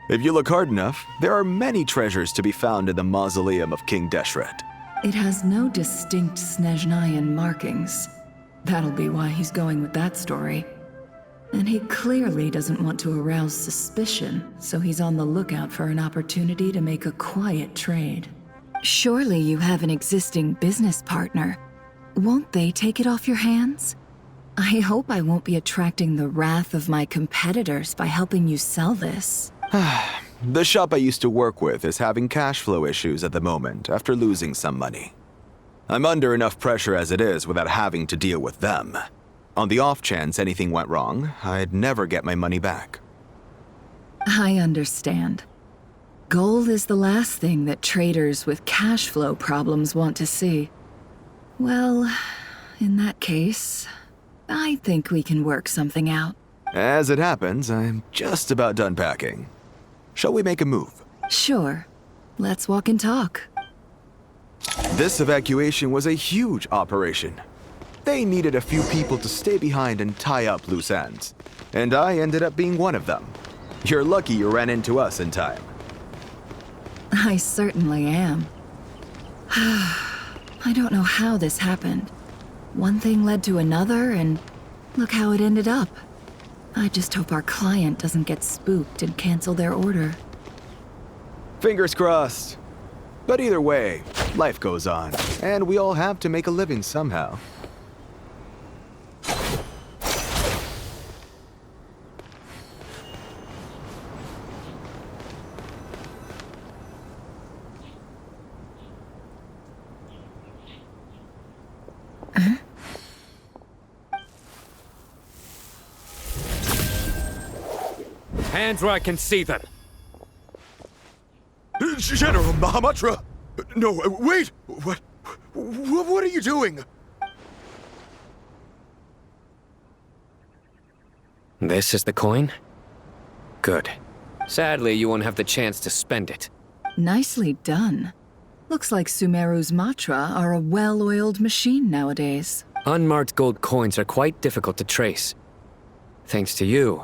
If you look hard enough, there are many treasures to be found in the mausoleum of King Deshret. It has no distinct Snezhnayan markings. That'll be why he's going with that story. And he clearly doesn't want to arouse suspicion, so he's on the lookout for an opportunity to make a quiet trade. Surely you have an existing business partner. Won't they take it off your hands? I hope I won't be attracting the wrath of my competitors by helping you sell this. The shop I used to work with is having cash flow issues at the moment after losing some money. I'm under enough pressure as it is without having to deal with them. On the off chance anything went wrong, I'd never get my money back. I understand. Gold is the last thing that traders with cash flow problems want to see. Well, in that case, I think we can work something out. As it happens, I'm just about done packing. Shall we make a move? Sure. Let's walk and talk. This evacuation was a huge operation. They needed a few people to stay behind and tie up loose ends. And I ended up being one of them. You're lucky you ran into us in time. I certainly am. I don't know how this happened. One thing led to another, and look how it ended up. I just hope our client doesn't get spooked and cancel their order. Fingers crossed. But either way, life goes on, and we all have to make a living somehow. Hands where I can see them. General Mahamatra! No, wait! What are you doing? This is the coin? Good. Sadly, you won't have the chance to spend it. Nicely done. Looks like Sumeru's Matra are a well-oiled machine nowadays. Unmarked gold coins are quite difficult to trace. Thanks to you,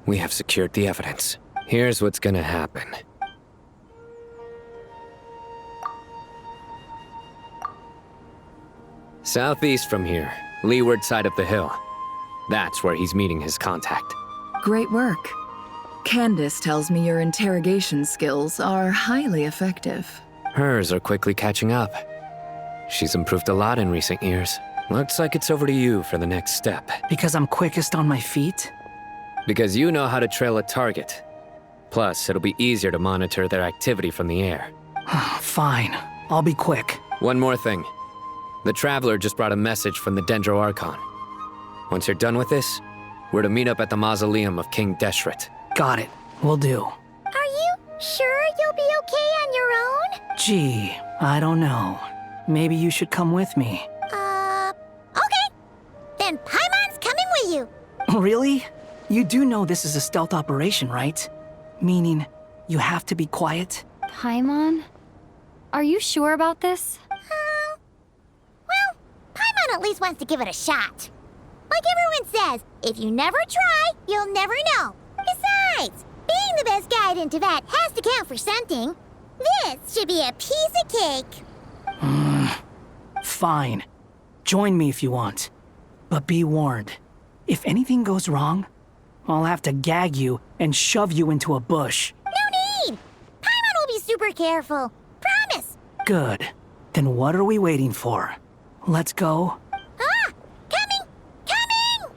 we have secured the evidence. Here's what's gonna happen. Southeast from here, leeward side of the hill. That's where he's meeting his contact. Great work. Candace tells me your interrogation skills are highly effective. Hers are quickly catching up. She's improved a lot in recent years. Looks like it's over to you for the next step. Because I'm quickest on my feet? Because you know how to trail a target. Plus, it'll be easier to monitor their activity from the air. Fine. I'll be quick. One more thing. The Traveler just brought a message from the Dendro Archon. Once you're done with this, we're to meet up at the mausoleum of King Deshret. Got it. Will do. Are you sure you'll be okay on your own? Gee, I don't know. Maybe you should come with me. Okay. Then Paimon's coming with you. Really? You do know this is a stealth operation, right? Meaning, you have to be quiet? Paimon? Are you sure about this? Well, Paimon at least wants to give it a shot. Like everyone says, if you never try, you'll never know. Besides, being the best guide in Teyvat has to count for something. This should be a piece of cake. Fine. Join me if you want. But be warned. If anything goes wrong, I'll have to gag you and shove you into a bush. No need! Paimon will be super careful. Promise! Good. Then what are we waiting for? Let's go. Ah! Coming! Coming!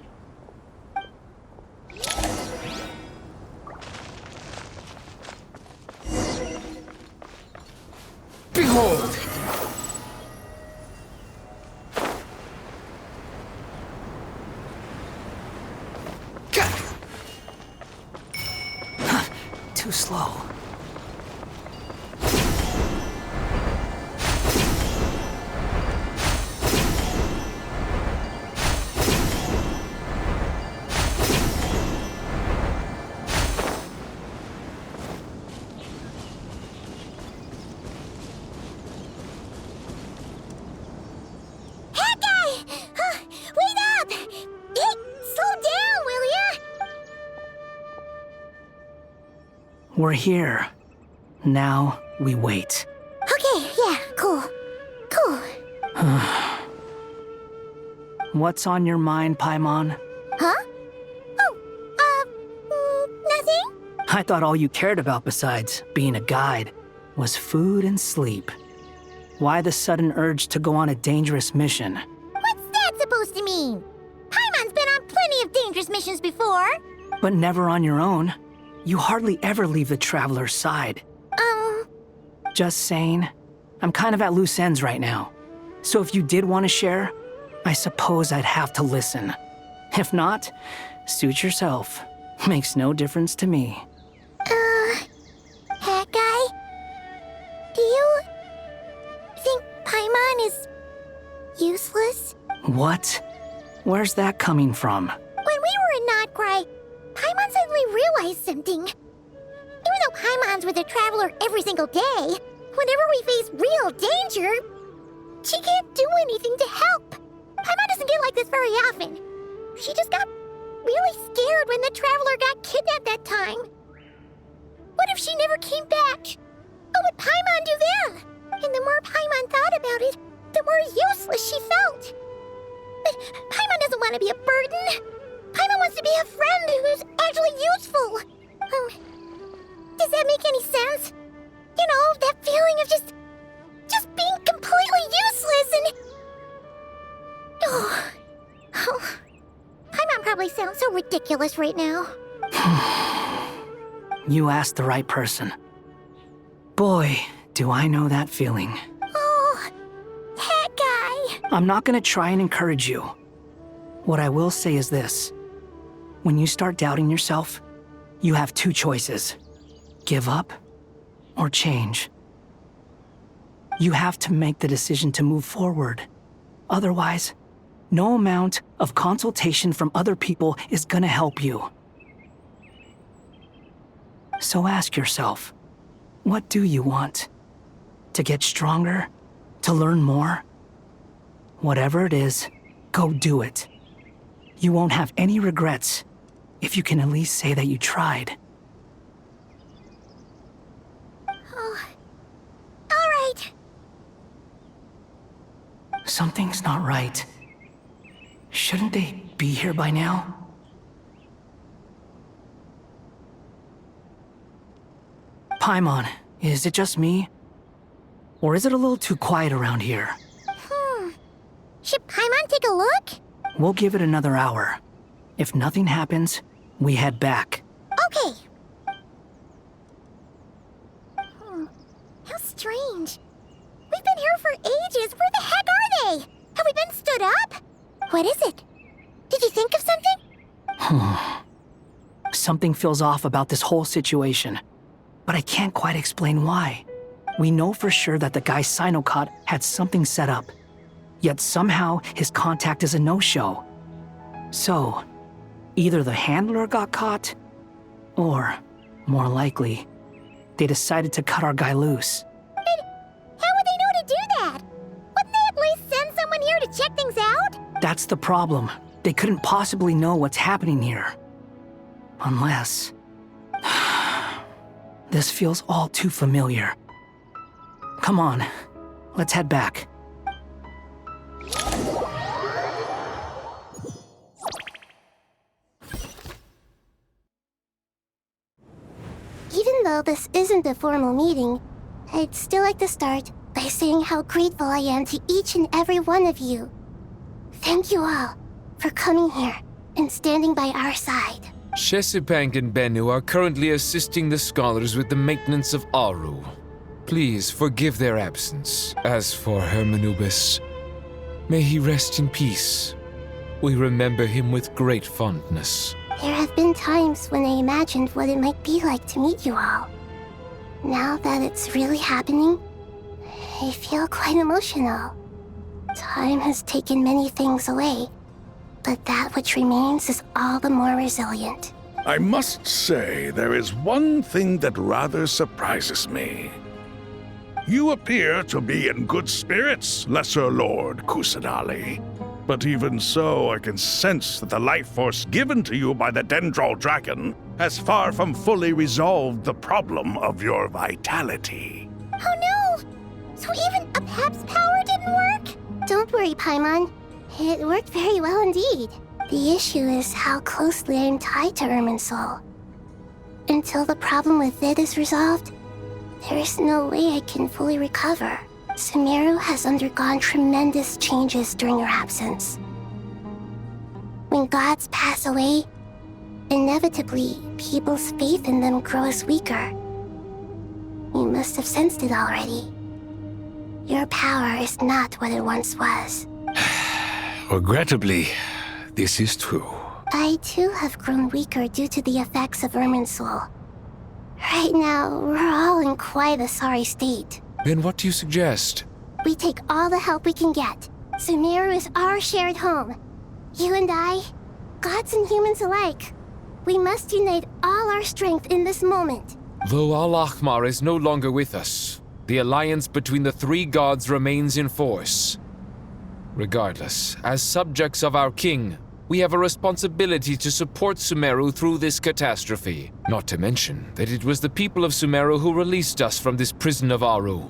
Behold! Too slow. Wait up! Hey, slow down, will ya? We're here. Now we wait. Okay, yeah, cool. Cool. What's on your mind, Paimon? Huh? Nothing? I thought all you cared about besides being a guide was food and sleep. Why the sudden urge to go on a dangerous mission? What's that supposed to mean? Paimon's been on plenty of dangerous missions before. But never on your own. You hardly ever leave the Traveler's side. Just saying. I'm kind of at loose ends right now. So if you did want to share, I suppose I'd have to listen. If not, suit yourself. Makes no difference to me. Hat guy? Do you think Paimon is useless? What? Where's that coming from? When we were in Notcry, Paimon suddenly realized something. Even though Paimon's with the Traveler every single day, whenever we face real danger, she can't do anything to help. Paimon doesn't get like this very often. She just got really scared when the Traveler got kidnapped that time. What if she never came back? What would Paimon do then? And the more Paimon thought about it, the more useless she felt. But Paimon doesn't want to be a burden. Paimon wants to be a friend who's actually useful. Does that make any sense? You know, that feeling of just being completely useless and... Oh. Paimon probably sounds so ridiculous right now. You asked the right person. Boy, do I know that feeling. Oh, that guy. I'm not gonna try and encourage you. What I will say is this. When you start doubting yourself, you have two choices. Give up or change. You have to make the decision to move forward. Otherwise, no amount of consultation from other people is gonna help you. So ask yourself, what do you want? To get stronger? To learn more? Whatever it is, go do it. You won't have any regrets if you can at least say that you tried. Oh, all right. Something's not right. Shouldn't they be here by now? Paimon, is it just me? Or is it a little too quiet around here? Should Paimon take a look? We'll give it another hour. If nothing happens, we head back. Okay. How strange. We've been here for ages. Where the heck are they? Have we been stood up? What is it? Did you think of something? Something feels off about this whole situation, but I can't quite explain why. We know for sure that the guy Sinocot had something set up, yet somehow his contact is a no-show. So, either the handler got caught, or, more likely, they decided to cut our guy loose. But how would they know to do that? Wouldn't they at least send someone here to check things out? That's the problem. They couldn't possibly know what's happening here. Unless... This feels all too familiar. Come on, let's head back. Even though this isn't a formal meeting, I'd still like to start by saying how grateful I am to each and every one of you. Thank you all for coming here and standing by our side. Shesipank and Bennu are currently assisting the scholars with the maintenance of Aru. Please forgive their absence. As for Hermanubis, may he rest in peace. We remember him with great fondness. There have been times when I imagined what it might be like to meet you all. Now that it's really happening, I feel quite emotional. Time has taken many things away, but that which remains is all the more resilient. I must say, there is one thing that rather surprises me. You appear to be in good spirits, Lesser Lord Kusadali. But even so, I can sense that the life force given to you by the Dendral Dragon has far from fully resolved the problem of your vitality. Oh no! So even Apep's power didn't work? Don't worry, Paimon. It worked very well indeed. The issue is how closely I'm tied to Irminsul. Until the problem with it is resolved, there is no way I can fully recover. Sumeru has undergone tremendous changes during her absence. When gods pass away, inevitably, people's faith in them grows weaker. You must have sensed it already. Your power is not what it once was. Regrettably, this is true. I too have grown weaker due to the effects of Irminsul. Right now, we're all in quite a sorry state. Then what do you suggest? We take all the help we can get. Sumeru is our shared home. You and I, gods and humans alike. We must unite all our strength in this moment. Though Al-Ahmar is no longer with us, the alliance between the three gods remains in force. Regardless, as subjects of our king, we have a responsibility to support Sumeru through this catastrophe. Not to mention that it was the people of Sumeru who released us from this prison of Aru.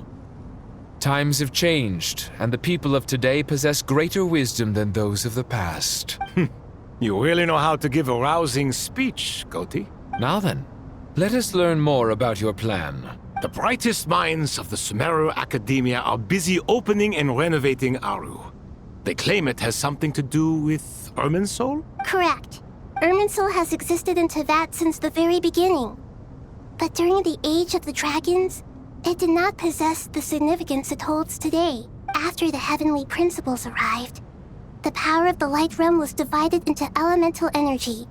Times have changed, and the people of today possess greater wisdom than those of the past. You really know how to give a rousing speech, Goti. Now then, let us learn more about your plan. The brightest minds of the Sumeru Academia are busy opening and renovating Aru. They claim it has something to do with Irminsul? Correct. Irminsul has existed in Teyvat since the very beginning. But during the Age of the Dragons, it did not possess the significance it holds today. After the heavenly principles arrived, the power of the Light Realm was divided into elemental energy,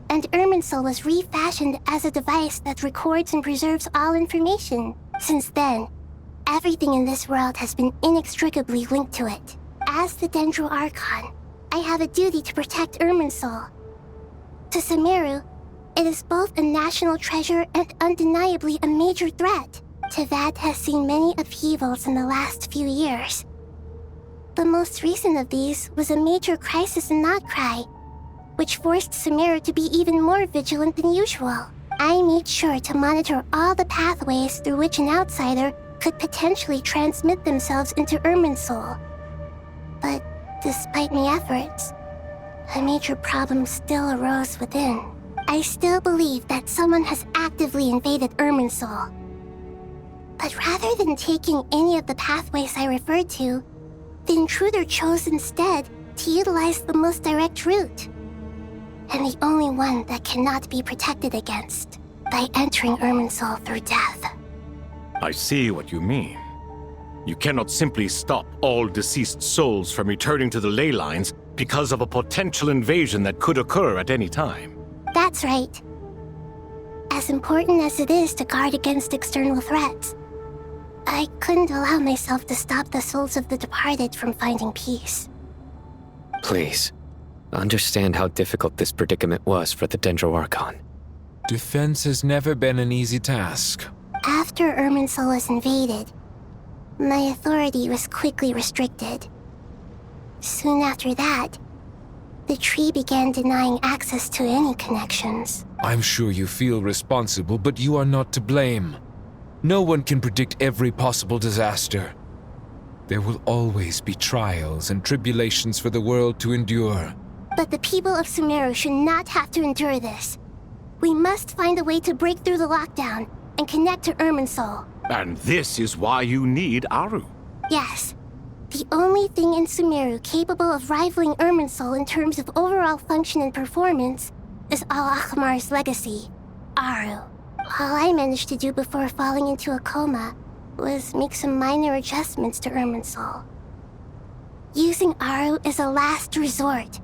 and Irminsul was refashioned as a device that records and preserves all information. Since then, everything in this world has been inextricably linked to it. As the Dendro Archon, I have a duty to protect Irminsul. To Sumeru, it is both a national treasure and undeniably a major threat. Teyvat has seen many upheavals in the last few years. The most recent of these was a major crisis in Notcry, which forced Sumeru to be even more vigilant than usual. I made sure to monitor all the pathways through which an outsider could potentially transmit themselves into Irminsul. But despite my efforts, a major problem still arose within. I still believe that someone has actively invaded Irminsul. But rather than taking any of the pathways I referred to, the intruder chose instead to utilize the most direct route, and the only one that cannot be protected against, by entering Irminsul through death. I see what you mean. You cannot simply stop all deceased souls from returning to the ley lines because of a potential invasion that could occur at any time. That's right. As important as it is to guard against external threats, I couldn't allow myself to stop the souls of the departed from finding peace. Please, understand how difficult this predicament was for the Dendro Archon. Defense has never been an easy task. After Irminsul was invaded, my authority was quickly restricted. Soon after that, the tree began denying access to any connections. I'm sure you feel responsible, but you are not to blame. No one can predict every possible disaster. There will always be trials and tribulations for the world to endure. But the people of Sumeru should not have to endure this. We must find a way to break through the lockdown and connect to Irminsul. And this is why you need Aru. Yes. The only thing in Sumeru capable of rivaling Irminsul in terms of overall function and performance is Al-Ahmar's legacy, Aru. All I managed to do before falling into a coma was make some minor adjustments to Irminsul. Using Aru is a last resort,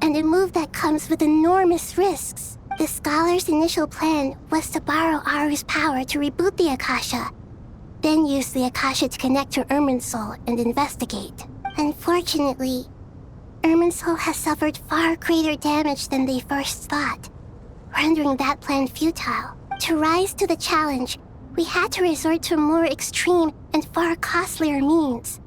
and a move that comes with enormous risks. The scholar's initial plan was to borrow Aru's power to reboot the Akasha, then use the Akasha to connect to Irminsul and investigate. Unfortunately, Irminsul has suffered far greater damage than they first thought, rendering that plan futile. To rise to the challenge, we had to resort to more extreme and far costlier means.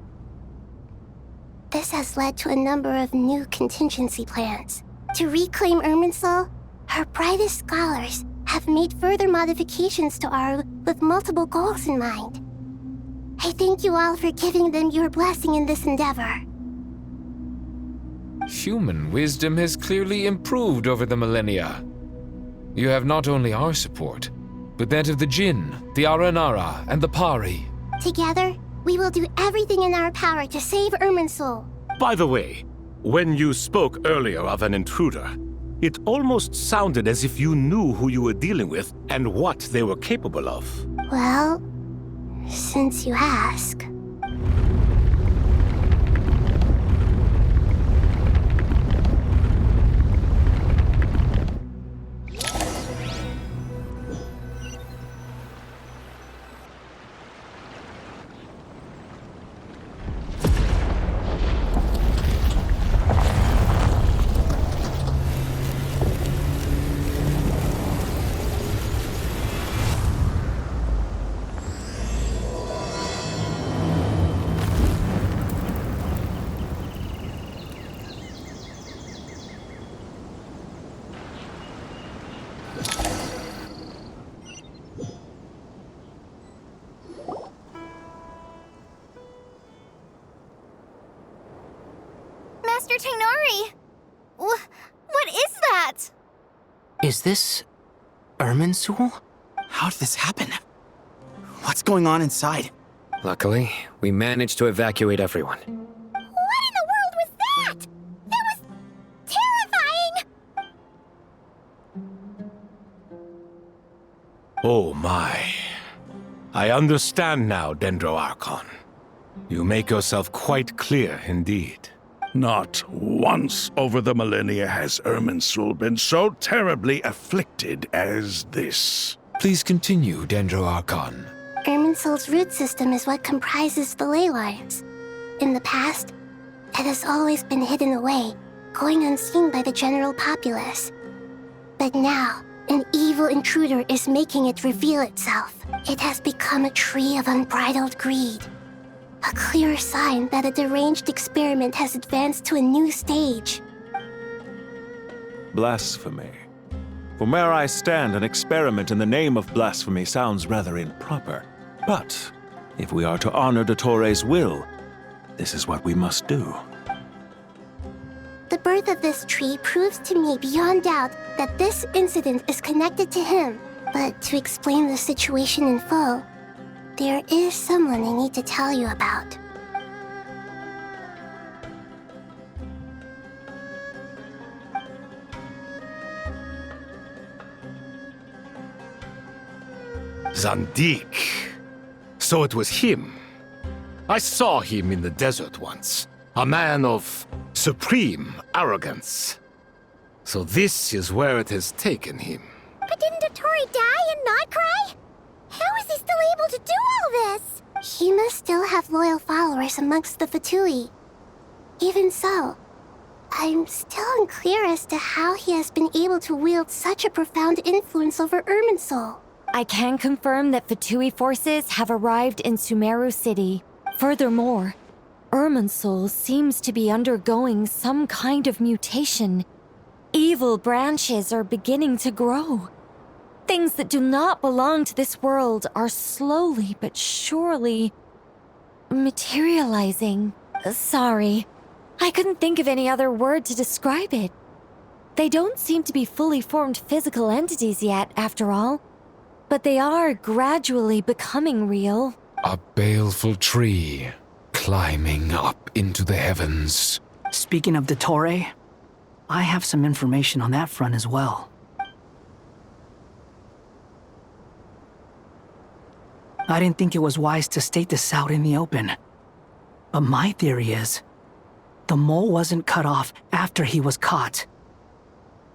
This has led to a number of new contingency plans. To reclaim Irminsul, our brightest scholars have made further modifications to Aru with multiple goals in mind. I thank you all for giving them your blessing in this endeavor. Human wisdom has clearly improved over the millennia. You have not only our support, but that of the Jinn, the Aranara, and the Pari. Together, we will do everything in our power to save Irminsul. By the way, when you spoke earlier of an intruder, it almost sounded as if you knew who you were dealing with and what they were capable of. Well, since you ask. Master Tainari! What is that? Is this Irminsul? How did this happen? What's going on inside? Luckily, we managed to evacuate everyone. What in the world was that? That was terrifying! Oh my. I understand now, Dendro Archon. You make yourself quite clear indeed. Not once over the millennia has Irminsul been so terribly afflicted as this. Please continue, Dendro Archon. Irminsul's root system is what comprises the ley lines. In the past, it has always been hidden away, going unseen by the general populace. But now, an evil intruder is making it reveal itself. It has become a tree of unbridled greed. A clear sign that a deranged experiment has advanced to a new stage. Blasphemy. From where I stand, an experiment in the name of blasphemy sounds rather improper. But if we are to honor Dottores' will, this is what we must do. The birth of this tree proves to me beyond doubt that this incident is connected to him. But to explain the situation in full, there is someone I need to tell you about. Zandik. So it was him. I saw him in the desert once. A man of supreme arrogance. So this is where it has taken him. But didn't Dottore die and not cry? How is he still able to do all this? He must still have loyal followers amongst the Fatui. Even so, I'm still unclear as to how he has been able to wield such a profound influence over Irminsul. I can confirm that Fatui forces have arrived in Sumeru City. Furthermore, Irminsul seems to be undergoing some kind of mutation. Evil branches are beginning to grow. Things that do not belong to this world are slowly but surely materializing. Sorry, I couldn't think of any other word to describe it. They don't seem to be fully formed physical entities yet, after all, but they are gradually becoming real. A baleful tree climbing up into the heavens. Speaking of Dottore, I have some information on that front as well. I didn't think it was wise to state this out in the open. But my theory is, the mole wasn't cut off after he was caught.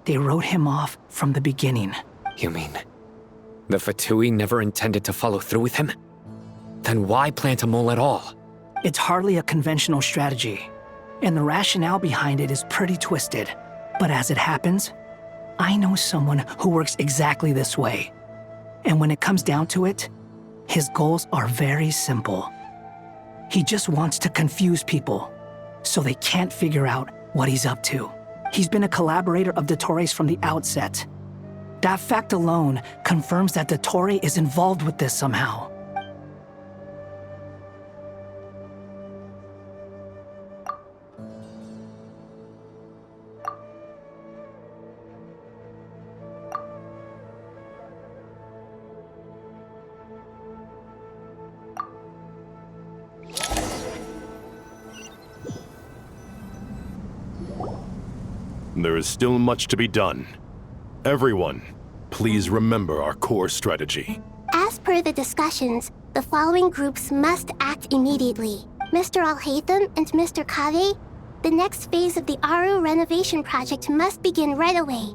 They wrote him off from the beginning. You mean, the Fatui never intended to follow through with him? Then why plant a mole at all? It's hardly a conventional strategy, and the rationale behind it is pretty twisted. But as it happens, I know someone who works exactly this way. And when it comes down to it, his goals are very simple. He just wants to confuse people, so they can't figure out what he's up to. He's been a collaborator of Dottores from the outset. That fact alone confirms that Dottore is involved with this somehow. There is still much to be done. Everyone, please remember our core strategy. As per the discussions, the following groups must act immediately. Mr. Alhaitham and Mr. Kave, the next phase of the Aru renovation project must begin right away.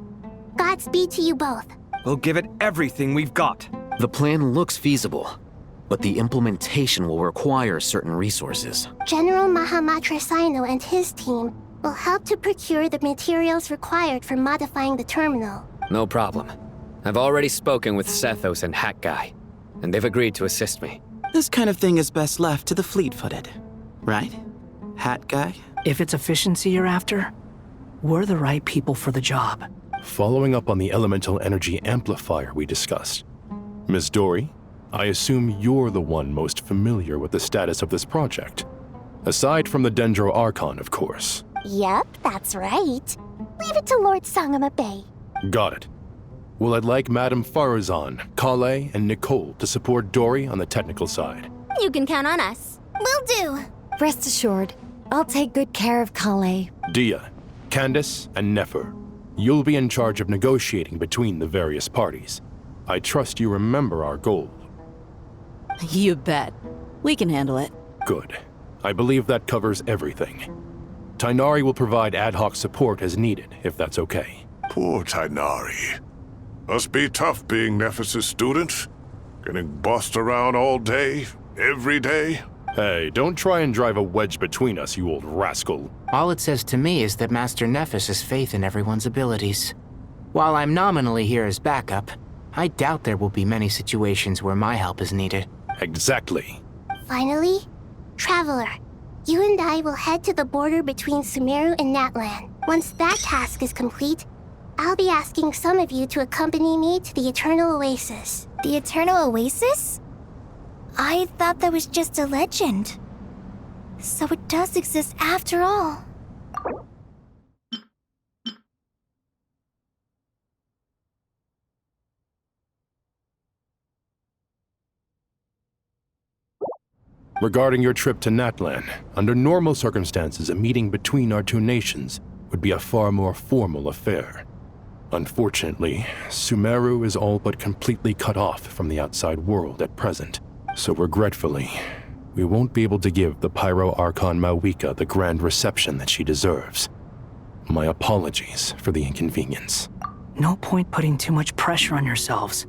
Godspeed to you both. We'll give it everything we've got. The plan looks feasible, but the implementation will require certain resources. General Mahamatra Sino and his team will help to procure the materials required for modifying the terminal. No problem. I've already spoken with Sethos and Hat Guy, and they've agreed to assist me. This kind of thing is best left to the fleet-footed, right? Hat Guy? If it's efficiency you're after, we're the right people for the job. Following up on the elemental energy amplifier we discussed, Ms. Dory, I assume you're the one most familiar with the status of this project. Aside from the Dendro Archon, of course. Yep, that's right. Leave it to Lord Sangama Bay. Got it. Well, I'd like Madame Farazan, Kale, and Nicole to support Dory on the technical side. You can count on us. Will do. Rest assured, I'll take good care of Kale. Dia, Candace, and Nefer, you'll be in charge of negotiating between the various parties. I trust you remember our goal. You bet. We can handle it. Good. I believe that covers everything. Tainari will provide ad hoc support as needed, if that's okay. Poor Tainari. Must be tough being Nephis' student. Getting bossed around all day, every day. Hey, don't try and drive a wedge between us, you old rascal. All it says to me is that Master Nephis has faith in everyone's abilities. While I'm nominally here as backup, I doubt there will be many situations where my help is needed. Exactly. Finally, Traveler, you and I will head to the border between Sumeru and Natlan. Once that task is complete, I'll be asking some of you to accompany me to the Eternal Oasis. The Eternal Oasis? I thought that was just a legend. So it does exist after all. Regarding your trip to Natlan, under normal circumstances, a meeting between our two nations would be a far more formal affair. Unfortunately, Sumeru is all but completely cut off from the outside world at present. So regretfully, we won't be able to give the Pyro Archon Mawika the grand reception that she deserves. My apologies for the inconvenience. No point putting too much pressure on yourselves.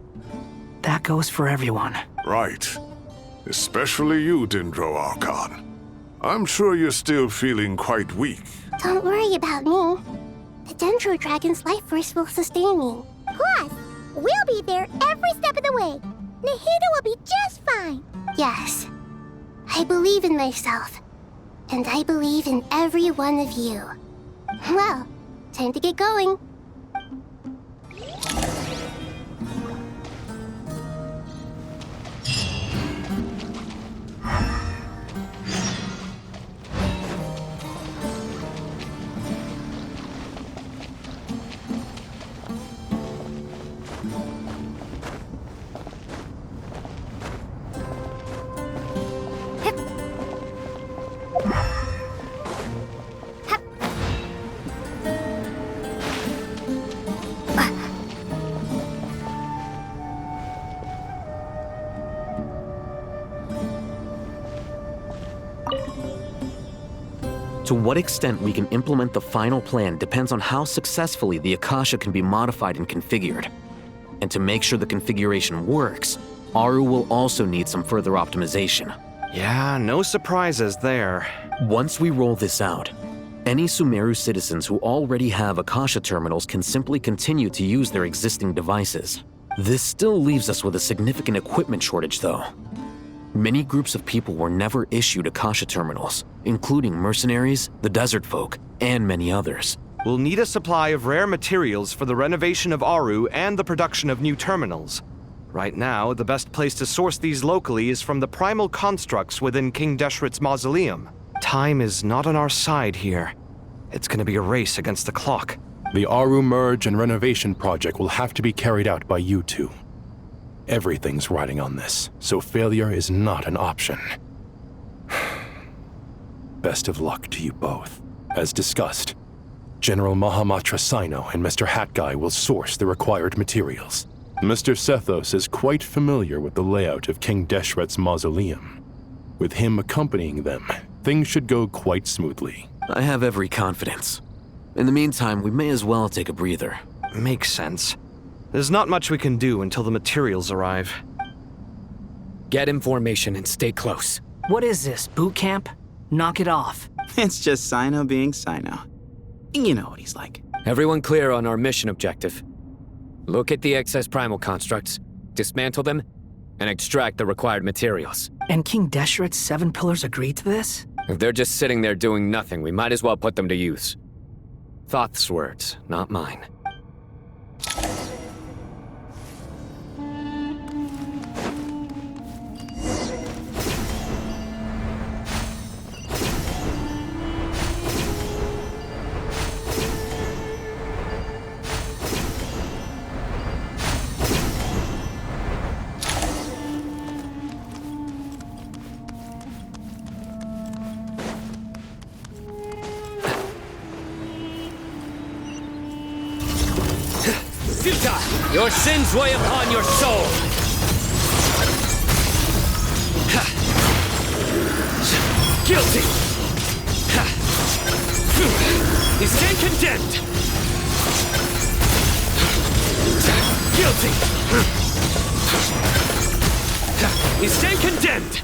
That goes for everyone. Right. Especially you, Dendro Archon. I'm sure you're still feeling quite weak. Don't worry about me. The Dendro Dragon's life force will sustain me. Plus, we'll be there every step of the way. Nahida will be just fine. Yes. I believe in myself. And I believe in every one of you. Well, time to get going. To what extent we can implement the final plan depends on how successfully the Akasha can be modified and configured. And to make sure the configuration works, Aru will also need some further optimization. Yeah, no surprises there. Once we roll this out, any Sumeru citizens who already have Akasha terminals can simply continue to use their existing devices. This still leaves us with a significant equipment shortage, though. Many groups of people were never issued Akasha terminals, including mercenaries, the desert folk, and many others. We'll need a supply of rare materials for the renovation of Aru and the production of new terminals. Right now, the best place to source these locally is from the primal constructs within King Deshret's mausoleum. Time is not on our side here. It's gonna be a race against the clock. The Aru merge and renovation project will have to be carried out by you two. Everything's riding on this, so failure is not an option. Best of luck to you both. As discussed, General Mahamatra Sino and Mr. Hat Guy will source the required materials. Mr. Sethos is quite familiar with the layout of King Deshret's mausoleum. With him accompanying them, things should go quite smoothly. I have every confidence. In the meantime, we may as well take a breather. Makes sense. There's not much we can do until the materials arrive. Get information and stay close. What is this, boot camp? Knock it off. It's just Sino being Sino. You know what he's like. Everyone clear on our mission objective. Look at the excess primal constructs, dismantle them, and extract the required materials. And King Deshret's 7 pillars agreed to this? If they're just sitting there doing nothing, we might as well put them to use. Thoth's words, not mine. Your sins weigh upon your soul! Guilty! You stand condemned! Guilty! You stand condemned!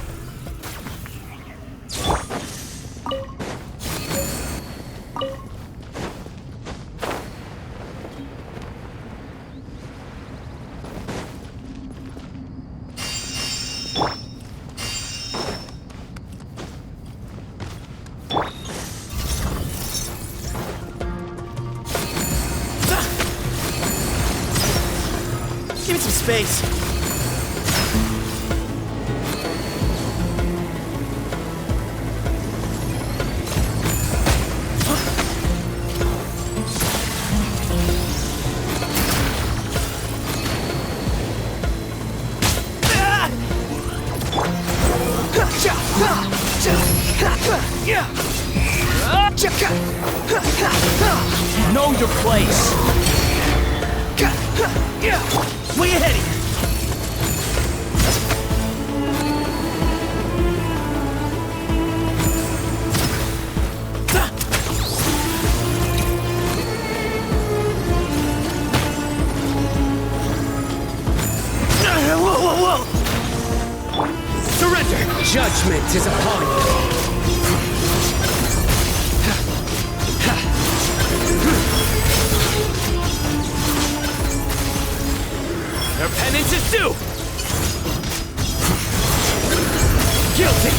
Give me some space. Know your place. Way ahead here. Whoa! Surrender! Judgment is upon you! Your penance is due! Guilty!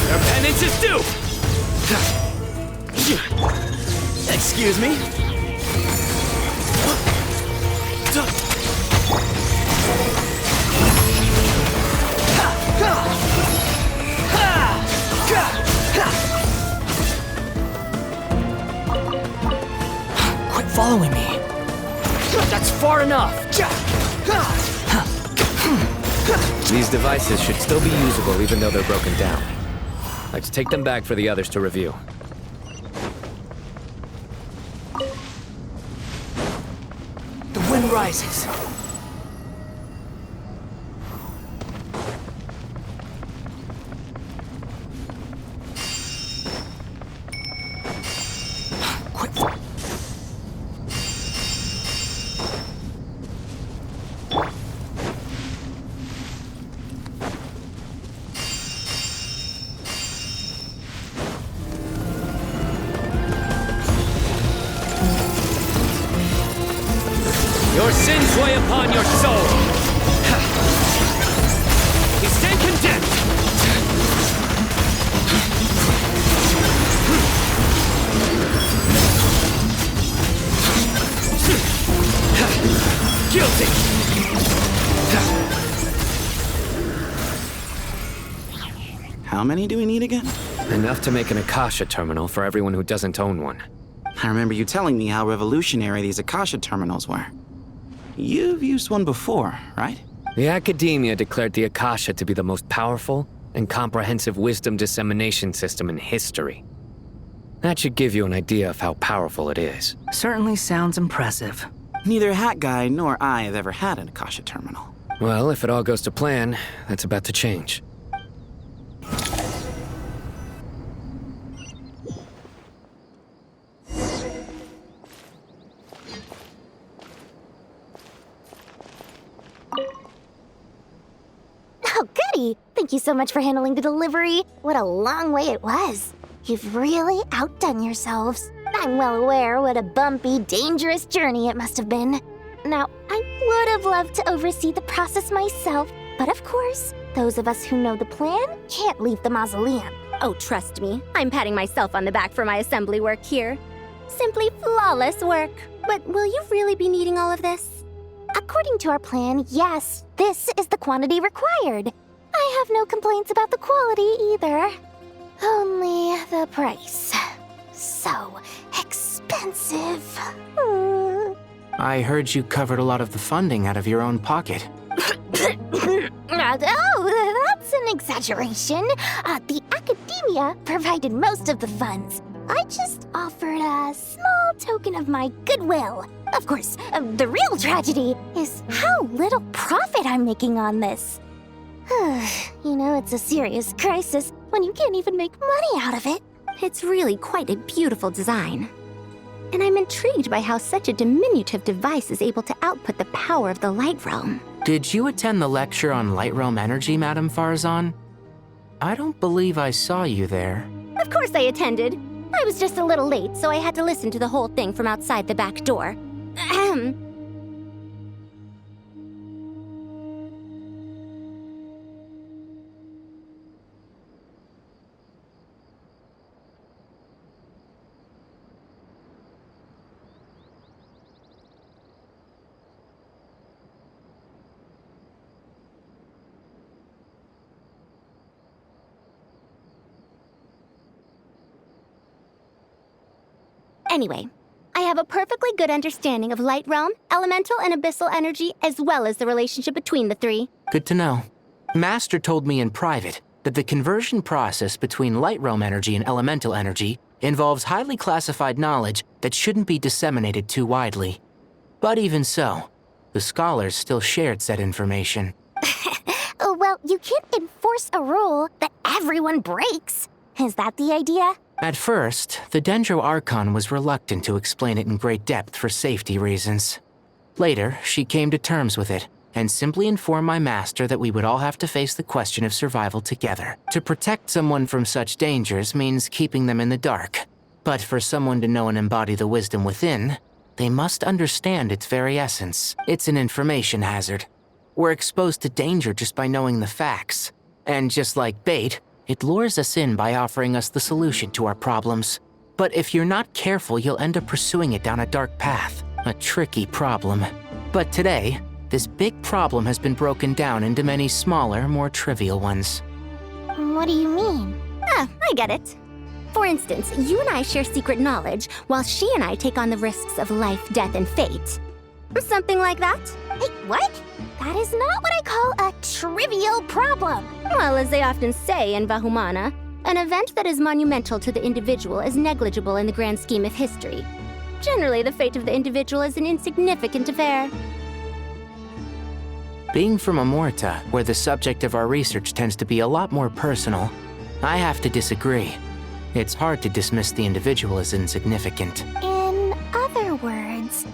Your penance is due! Excuse me? Quit following me. That's far enough! These devices should still be usable even though they're broken down. Let's take them back for the others to review. The wind rises. Your sins weigh upon your soul! stand condemned! Guilty! How many do we need again? Enough to make an Akasha terminal for everyone who doesn't own one. I remember you telling me how revolutionary these Akasha terminals were. You've used one before, right? The Academia declared the Akasha to be the most powerful and comprehensive wisdom dissemination system in history. That should give you an idea of how powerful it is. Certainly sounds impressive. Neither Hat Guy nor I have ever had an Akasha terminal. Well, if it all goes to plan, that's about to change. Oh, goody! Thank you so much for handling the delivery. What a long way it was. You've really outdone yourselves. I'm well aware what a bumpy, dangerous journey it must have been. Now, I would have loved to oversee the process myself, but of course, those of us who know the plan can't leave the mausoleum. Oh, trust me, I'm patting myself on the back for my assembly work here. Simply flawless work. But will you really be needing all of this? According to our plan, yes, this is the quantity required. I have no complaints about the quality either. Only the price. So expensive. I heard you covered a lot of the funding out of your own pocket. Oh, that's an exaggeration. The Academia provided most of the funds. I just offered a small token of my goodwill. Of course, the real tragedy is how little profit I'm making on this. You know, it's a serious crisis when you can't even make money out of it. It's really quite a beautiful design. And I'm intrigued by how such a diminutive device is able to output the power of the Light Realm. Did you attend the lecture on Light Realm energy, Madame Farzan? I don't believe I saw you there. Of course I attended. I was just a little late, so I had to listen to the whole thing from outside the back door. Ahem. Anyway, I have a perfectly good understanding of Light Realm, Elemental and Abyssal energy, as well as the relationship between the three. Good to know. Master told me in private that the conversion process between Light Realm energy and Elemental energy involves highly classified knowledge that shouldn't be disseminated too widely. But even so, the scholars still shared said information. Well, you can't enforce a rule that everyone breaks. Is that the idea? At first, the Dendro Archon was reluctant to explain it in great depth for safety reasons. Later, she came to terms with it, and simply informed my master that we would all have to face the question of survival together. To protect someone from such dangers means keeping them in the dark. But for someone to know and embody the wisdom within, they must understand its very essence. It's an information hazard. We're exposed to danger just by knowing the facts. And just like bait, it lures us in by offering us the solution to our problems. But if you're not careful, you'll end up pursuing it down a dark path. A tricky problem. But today, this big problem has been broken down into many smaller, more trivial ones. What do you mean? I get it. For instance, you and I share secret knowledge, while she and I take on the risks of life, death, and fate. Something like that? Hey, what? That is not what I call a trivial problem. Well, as they often say in Vahumana, an event that is monumental to the individual is negligible in the grand scheme of history. Generally, the fate of the individual is an insignificant affair. Being from Amorta, where the subject of our research tends to be a lot more personal, I have to disagree. It's hard to dismiss the individual as insignificant. In other words,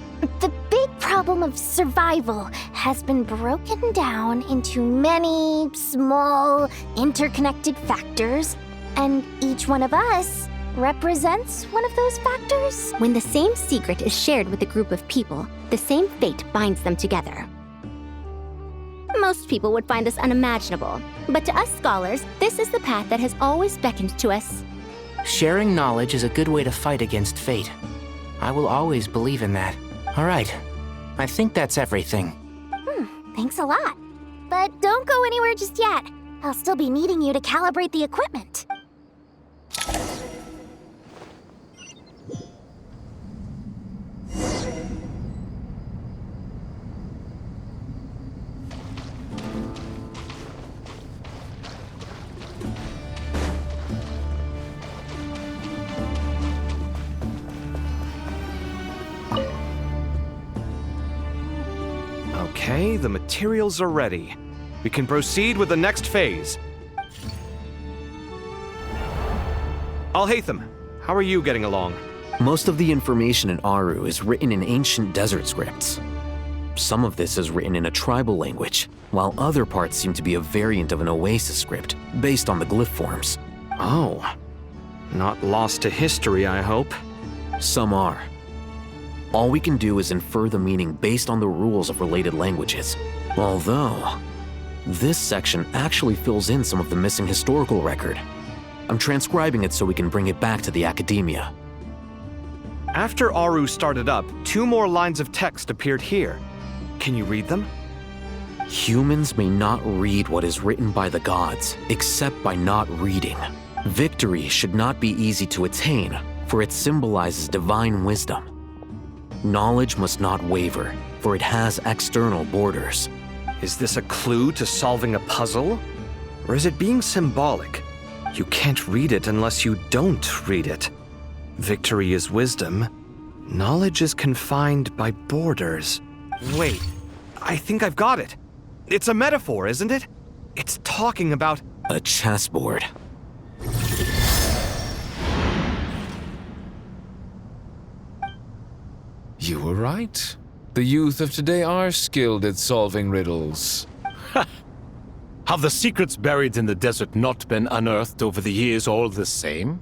the big problem of survival has been broken down into many small, interconnected factors, and each one of us represents one of those factors. When the same secret is shared with a group of people, the same fate binds them together. Most people would find this unimaginable, but to us scholars, this is the path that has always beckoned to us. Sharing knowledge is a good way to fight against fate. I will always believe in that. All right. I think that's everything. Thanks a lot. But don't go anywhere just yet. I'll still be needing you to calibrate the equipment. Okay, the materials are ready. We can proceed with the next phase. Al-Haytham, how are you getting along? Most of the information in Aru is written in ancient desert scripts. Some of this is written in a tribal language, while other parts seem to be a variant of an Oasis script, based on the glyph forms. Oh. Not lost to history, I hope. Some are. All we can do is infer the meaning based on the rules of related languages. Although, this section actually fills in some of the missing historical record. I'm transcribing it so we can bring it back to the academia. After Aru started up, 2 more lines of text appeared here. Can you read them? Humans may not read what is written by the gods, except by not reading. Victory should not be easy to attain, for it symbolizes divine wisdom. Knowledge must not waver, for it has external borders. Is this a clue to solving a puzzle? Or is it being symbolic? You can't read it unless you don't read it. Victory is wisdom. Knowledge is confined by borders. Wait, I think I've got it. It's a metaphor, isn't it? It's talking about a chessboard. You were right. The youth of today are skilled at solving riddles. Have the secrets buried in the desert not been unearthed over the years all the same?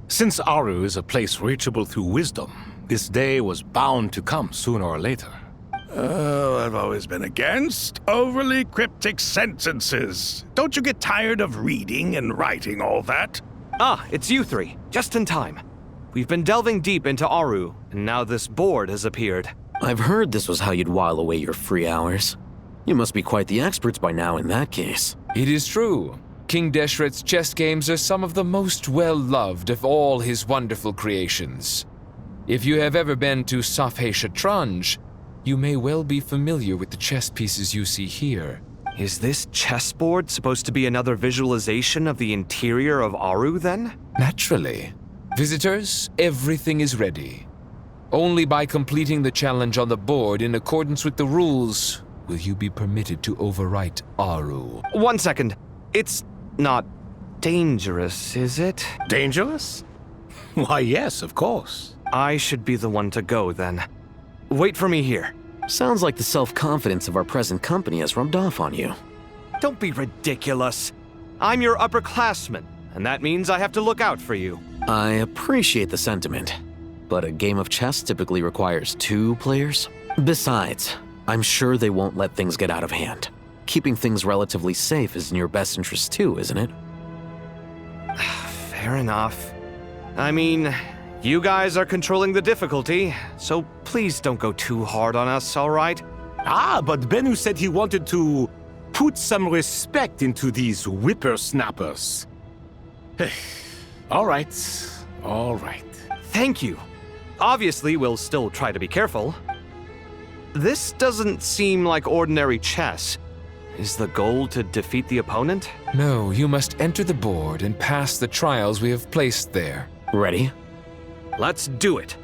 Since Aru is a place reachable through wisdom, this day was bound to come sooner or later. Oh, I've always been against overly cryptic sentences. Don't you get tired of reading and writing all that? Ah, it's you 3. Just in time. We've been delving deep into Aru, and now this board has appeared. I've heard this was how you'd while away your free hours. You must be quite the experts by now in that case. It is true. King Deshret's chess games are some of the most well-loved of all his wonderful creations. If you have ever been to Safhe Shatranj, you may well be familiar with the chess pieces you see here. Is this chessboard supposed to be another visualization of the interior of Aru, then? Naturally. Visitors, everything is ready. Only by completing the challenge on the board in accordance with the rules will you be permitted to overwrite Aru. 1 second. It's not dangerous, is it? Dangerous? Why, yes, of course. I should be the one to go, then. Wait for me here. Sounds like the self-confidence of our present company has rubbed off on you. Don't be ridiculous. I'm your upperclassman, and that means I have to look out for you. I appreciate the sentiment, but a game of chess typically requires 2 players. Besides, I'm sure they won't let things get out of hand. Keeping things relatively safe is in your best interest too, isn't it? Fair enough. I mean, you guys are controlling the difficulty, so please don't go too hard on us, all right? Ah, but Bennu said he wanted to put some respect into these whippersnappers. All right, all right. Thank you. Obviously, we'll still try to be careful. This doesn't seem like ordinary chess. Is the goal to defeat the opponent? No, you must enter the board and pass the trials we have placed there. Ready? Let's do it.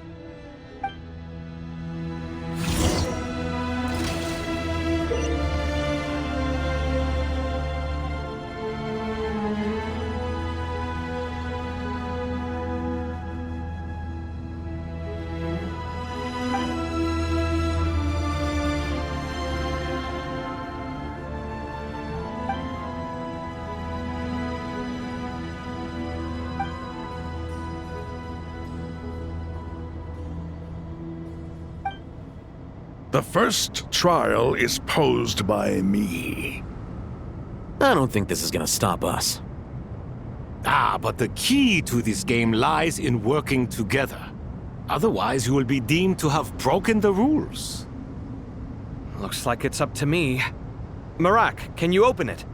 The first trial is posed by me. I don't think this is gonna stop us. Ah, but the key to this game lies in working together. Otherwise, you will be deemed to have broken the rules. Looks like it's up to me. Marak, can you open it?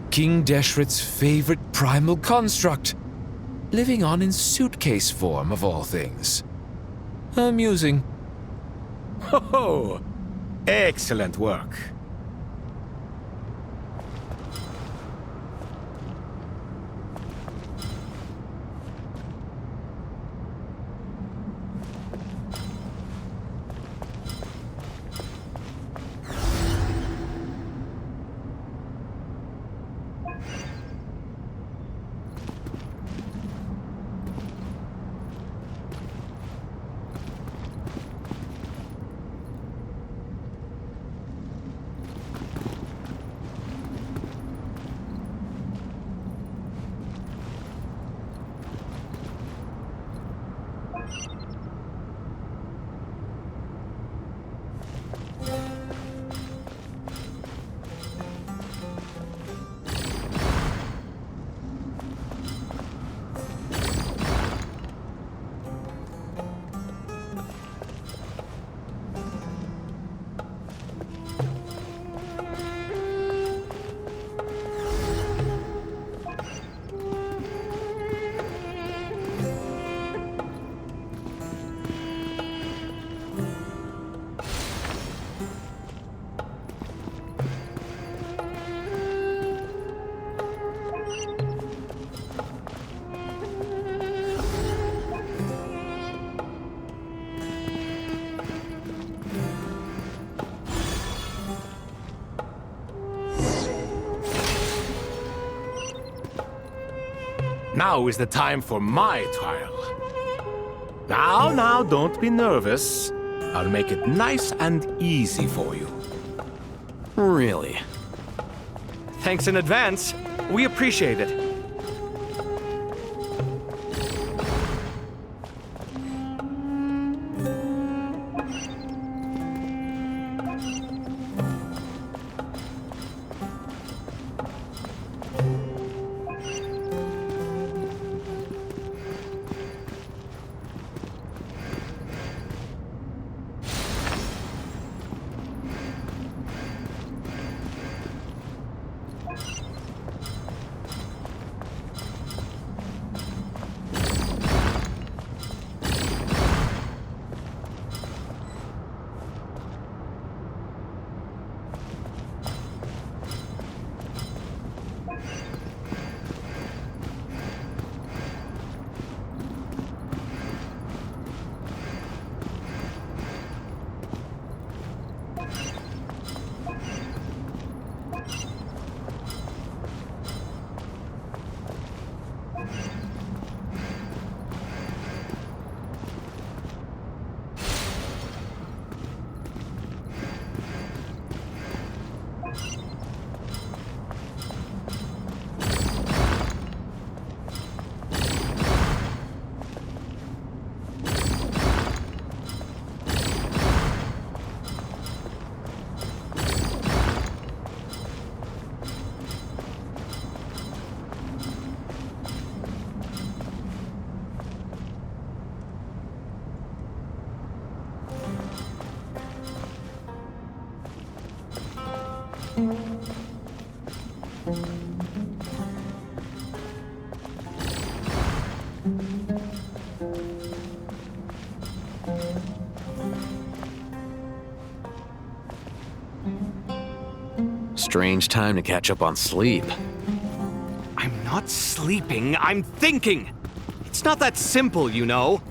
King Deshret's favorite primal construct. Living on in suitcase form, of all things. Amusing. Ho! Excellent work. Now is the time for my trial. Now, don't be nervous. I'll make it nice and easy for you. Really? Thanks in advance. We appreciate it. Strange time to catch up on sleep. I'm not sleeping, I'm thinking! It's not that simple, you know.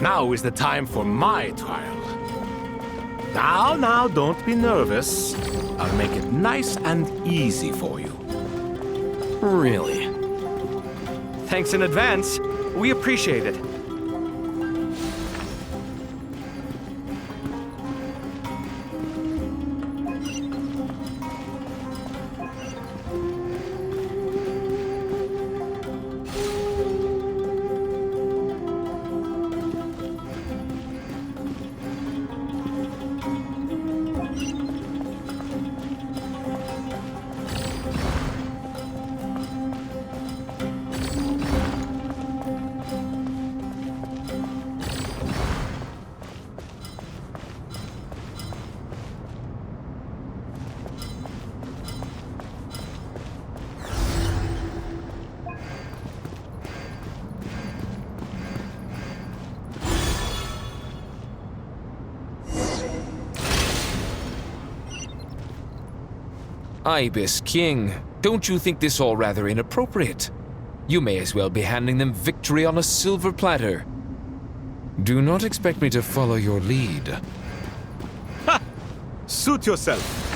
Now is the time for my trial. Now, don't be nervous. I'll make it nice and easy for you. Really? Thanks in advance. We appreciate it. Ibis King, don't you think this all rather inappropriate? You may as well be handing them victory on a silver platter. Do not expect me to follow your lead. Ha! Suit yourself.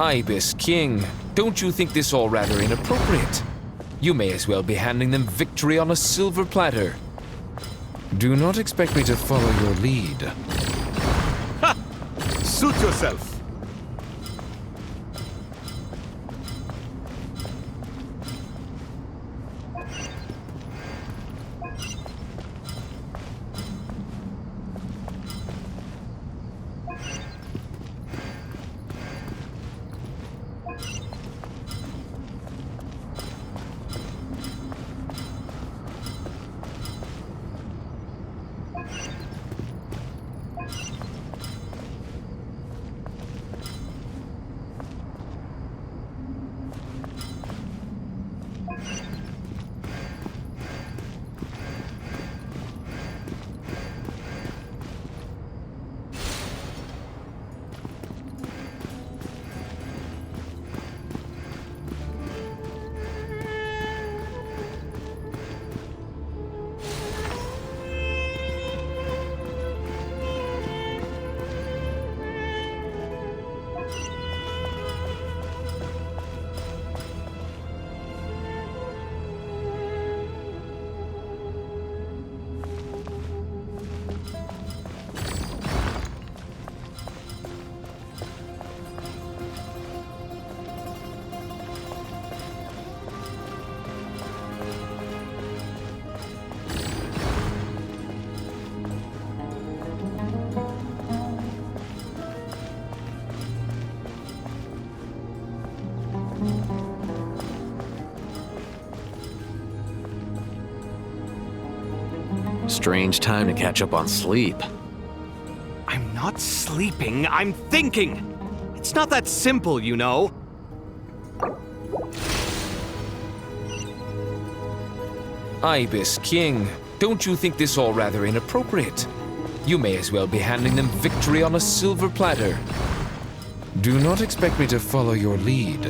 Ibis King, don't you think this all rather inappropriate? You may as well be handing them victory on a silver platter. Do not expect me to follow your lead. Ha! Suit yourself. Strange time to catch up on sleep. I'm not sleeping, I'm thinking! It's not that simple, you know. Ibis King, don't you think this all rather inappropriate? You may as well be handing them victory on a silver platter. Do not expect me to follow your lead.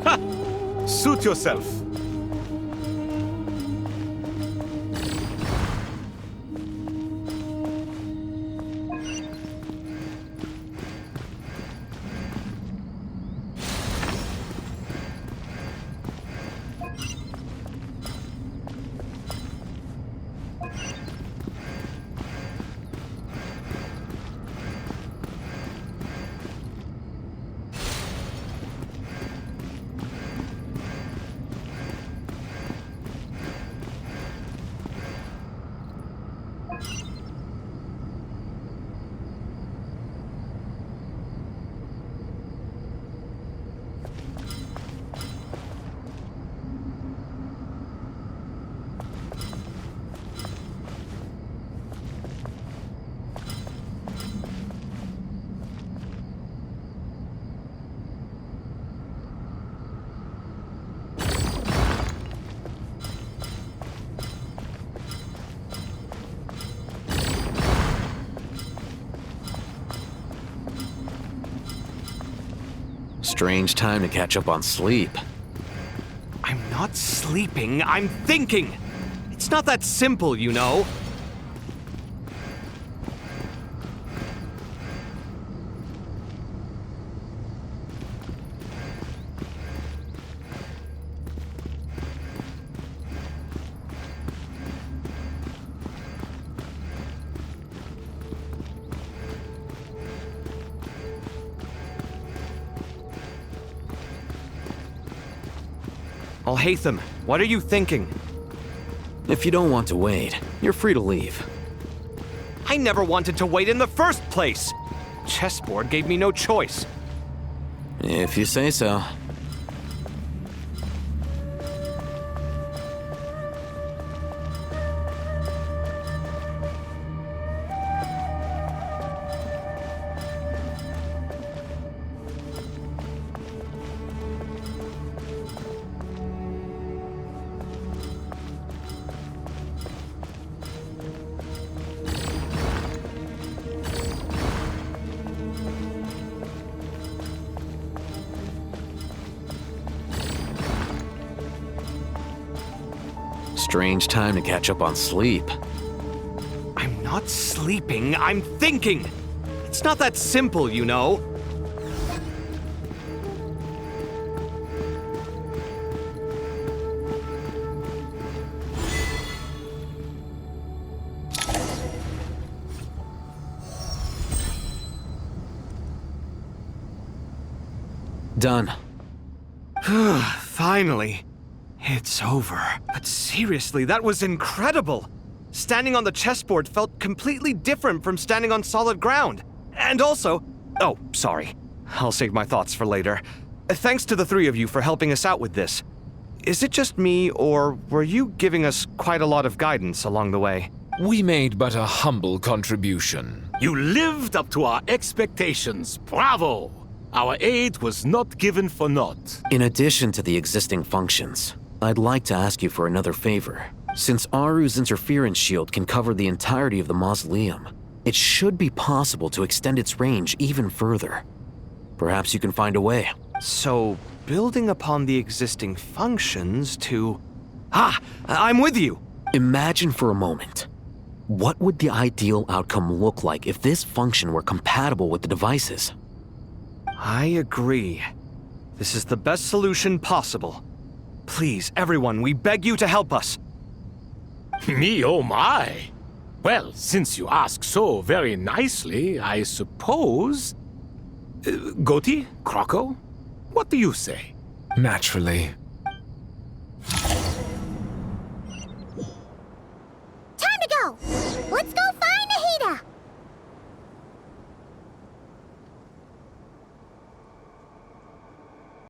Ha! Suit yourself. Strange time to catch up on sleep. I'm not sleeping, I'm thinking! It's not that simple, you know. Alhaitham, what are you thinking? If you don't want to wait, you're free to leave. I never wanted to wait in the first place! Chessboard gave me no choice. If you say so. Strange time to catch up on sleep. I'm not sleeping, I'm thinking! It's not that simple, you know. Done. Finally. It's over. But seriously, that was incredible! Standing on the chessboard felt completely different from standing on solid ground. And also... Oh, sorry. I'll save my thoughts for later. Thanks to the three of you for helping us out with this. Is it just me, or were you giving us quite a lot of guidance along the way? We made but a humble contribution. You lived up to our expectations. Bravo! Our aid was not given for naught. In addition to the existing functions, I'd like to ask you for another favor. Since Aru's interference shield can cover the entirety of the mausoleum, it should be possible to extend its range even further. Perhaps you can find a way. So, building upon the existing functions to... I'm with you! Imagine for a moment. What would the ideal outcome look like if this function were compatible with the devices? I agree. This is the best solution possible. Please, everyone, we beg you to help us. Me, oh my. Well, since you ask so very nicely, I suppose... Goti? Kroko? What do you say? Naturally.